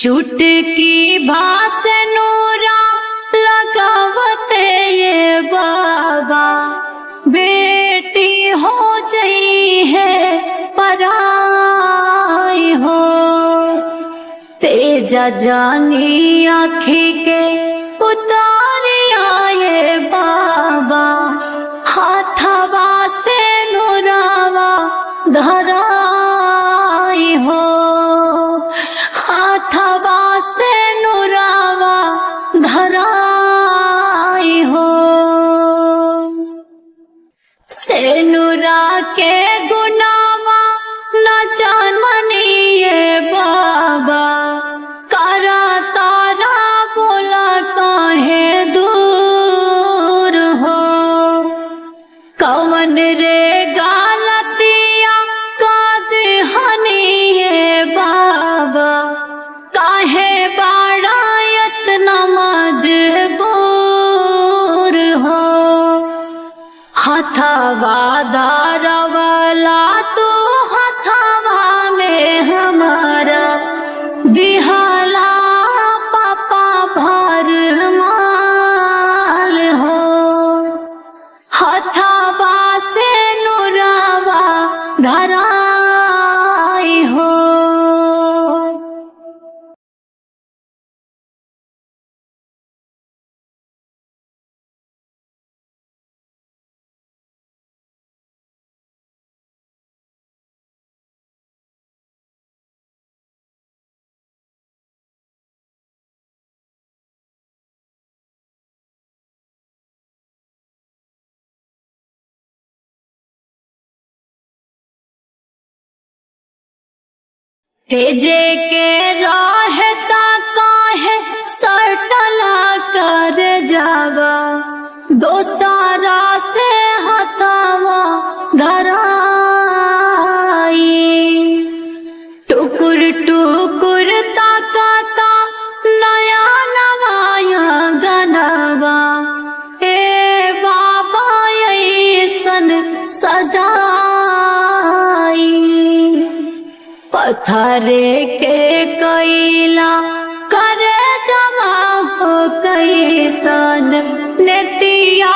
चुटकी भासे नूरा लगावते ये बाबा बेटी हो जई है पराई हो। तेजा जानी आँखी के उतारिया ये बाबा हाथवा से नूरावा धराई हो। हाथवा से नूरावा धराई हो। से नूरा के गुनावा न जानमनिए बाबा करा तारा बोला काहे दूर हो। कवन रे गालतिया काद हनिए बाबा काहे बाड़ा इतना मजबूर हो। हथवा दारवाला तू हथवा में हमारा दिहाला पापा भर माल हो। हथवा से नूरावा धराई हो। तेजे के रहता काहे सटला कर जावा दोसारा से हथवा धराई। टुकुर टुकुर ताकता नया नवाया गनवा ए बाबा ऐसन सजाई। पत्थरे के कैला करे जमा हो कैसन नेतिया